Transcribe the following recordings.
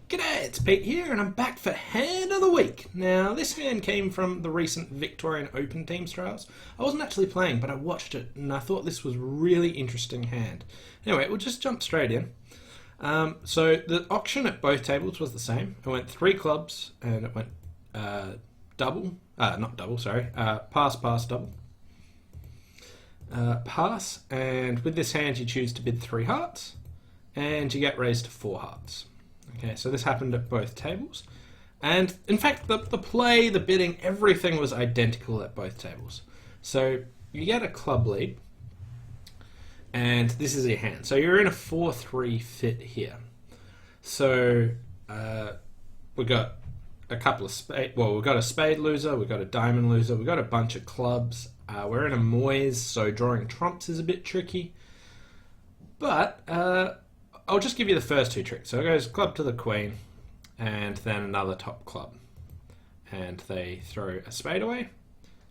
G'day, it's Pete here, and I'm back for Hand of the Week. Now, this hand came from the recent Victorian Open Teams trials. I wasn't actually playing, but I watched it, and I thought this was a really interesting hand. Anyway, we'll just jump straight in. So the auction at both tables was the same. It went 3 clubs, and it went pass, pass, double. Pass, and with this hand you choose to bid 3 hearts, and you get raised to 4 hearts. Okay, so this happened at both tables. And in fact, the play, the bidding, everything was identical at both tables. So you get a club lead, and this is your hand. So you're in a 4-3 fit here. So we've got a couple of spade, well, we've got a spade loser, we've got a diamond loser, we've got a bunch of clubs. We're in a moise, so drawing trumps is a bit tricky. But I'll just give you the first 2 tricks. So it goes club to the queen, and then another top club. And they throw a spade away,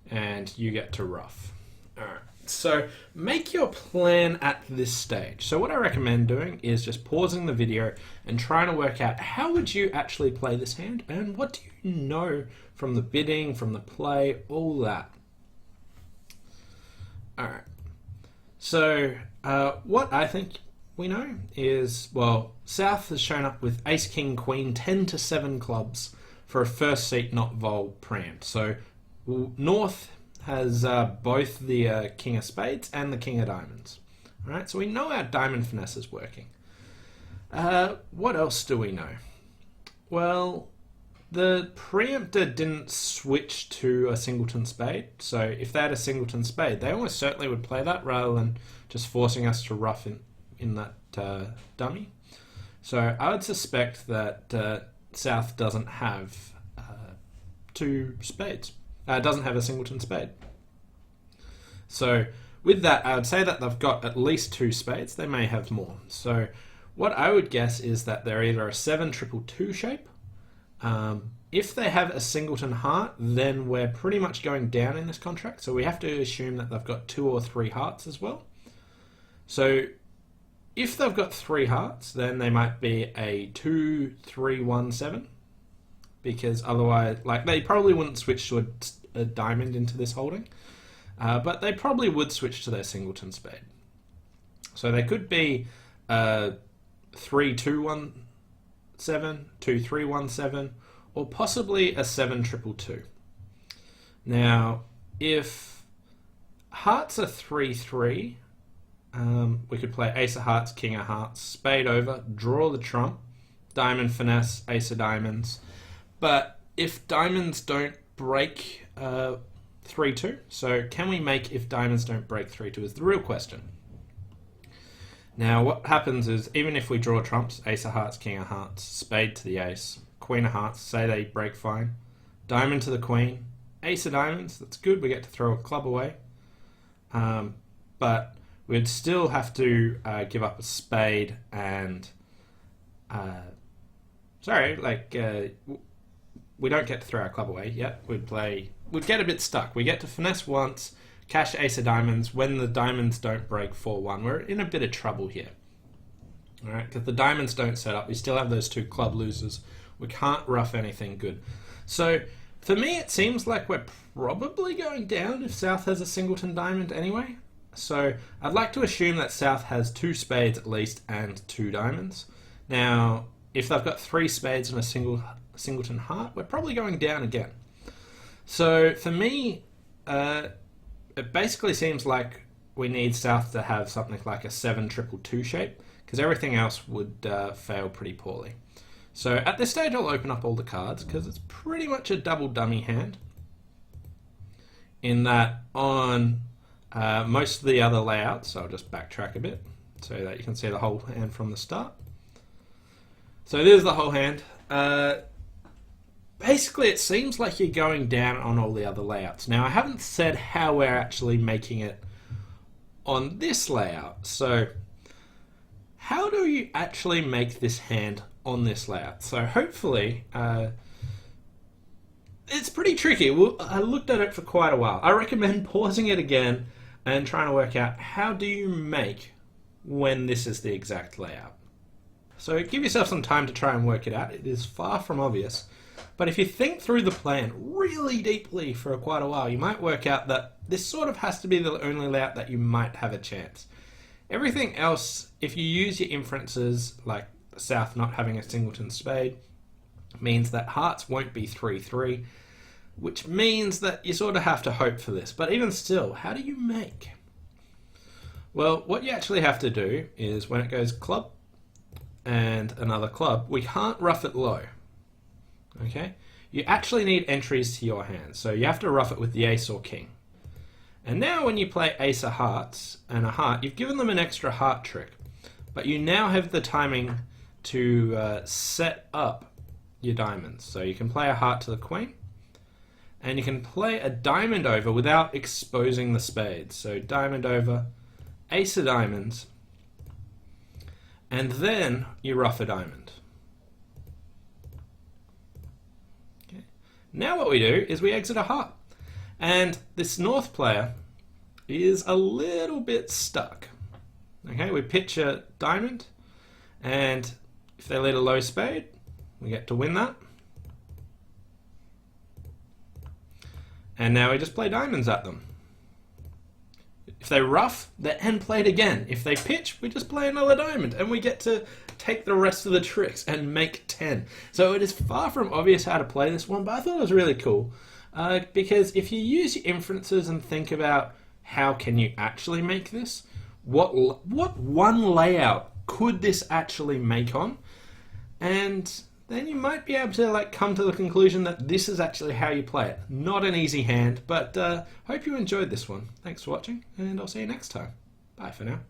and you get to ruff. Alright, so make your plan at this stage. So what I recommend doing is just pausing the video and trying to work out how would you actually play this hand, and what do you know from the bidding, from the play, all that. Alright, so what I think we know is, well, South has shown up with Ace, King, Queen, 10-7 clubs for a first seat not vol preempt. So North has both the King of Spades and the King of Diamonds. All right, so we know our diamond finesse is working. What else do we know? Well, the preemptor didn't switch to a singleton spade. So if they had a singleton spade, they almost certainly would play that rather than just forcing us to ruff in that dummy. So I would suspect that South doesn't have 2 spades. Doesn't have a singleton spade. So with that, I would say that they've got at least 2 spades. They may have more. So what I would guess is that they're either a 7-2-2 shape. If they have a singleton heart, then we're pretty much going down in this contract. So we have to assume that they've got 2 or 3 hearts as well. So if they've got 3 hearts, then they might be a 2-3-1-7, because otherwise, like, they probably wouldn't switch to a diamond into this holding, but they probably would switch to their singleton spade. So they could be 3-2-1-7, 2-3-1-7, or possibly a 7-2-2. Now, if hearts are 3-3, we could play Ace of Hearts, King of Hearts, Spade over, draw the trump, Diamond finesse, Ace of Diamonds. But if diamonds don't break 3-2, so can we make if diamonds don't break 3-2 is the real question. Now what happens is, even if we draw trumps, Ace of Hearts, King of Hearts, Spade to the Ace, Queen of Hearts, say they break fine, Diamond to the Queen, Ace of Diamonds, that's good, we get to throw a club away. But we'd still have to give up a spade and... we don't get to throw our club away yet. We'd get a bit stuck. We get to finesse once, cash Ace of Diamonds. When the diamonds don't break 4-1, we're in a bit of trouble here. All right, because the diamonds don't set up. We still have those 2 club losers. We can't ruff anything good. So for me, it seems like we're probably going down if South has a singleton diamond anyway. So I'd like to assume that South has 2 spades at least and 2 diamonds. Now, if they've got 3 spades and a singleton heart, we're probably going down again. So for me, it basically seems like we need South to have something like a 7-2-2 shape, because everything else would fail pretty poorly. So at this stage, I'll open up all the cards, because it's pretty much a double dummy hand, in that on most of the other layouts, so I'll just backtrack a bit so that you can see the whole hand from the start. So there's the whole hand. Basically, it seems like you're going down on all the other layouts. Now, I haven't said how we're actually making it on this layout. So how do you actually make this hand on this layout? So hopefully, it's pretty tricky. I looked at it for quite a while. I recommend pausing it again and trying to work out how do you make when this is the exact layout. So give yourself some time to try and work it out. It is far from obvious. But if you think through the plan really deeply for quite a while, you might work out that this sort of has to be the only layout that you might have a chance. Everything else, if you use your inferences, like South not having a singleton spade, means that hearts won't be 3-3, which means that you sort of have to hope for this. But even still, how do you make? Well, what you actually have to do is when it goes club and another club, we can't rough it low. Okay? You actually need entries to your hand, so you have to rough it with the ace or king. And now when you play ace of hearts and a heart, you've given them an extra heart trick, but you now have the timing to set up your diamonds. So you can play a heart to the queen, and you can play a diamond over without exposing the spades. So diamond over, ace of diamonds, and then you rough a diamond. Okay. Now what we do is we exit a heart. And this North player is a little bit stuck. Okay, we pitch a diamond, and if they lead a low spade, we get to win that. And now we just play diamonds at them. If they rough, they're end played again. If they pitch, we just play another diamond, and we get to take the rest of the tricks and make 10. So it is far from obvious how to play this one, but I thought it was really cool. Because if you use your inferences and think about how can you actually make this, what one layout could this actually make on, and then you might be able to come to the conclusion that this is actually how you play it. Not an easy hand, but hope you enjoyed this one. Thanks for watching, and I'll see you next time. Bye for now.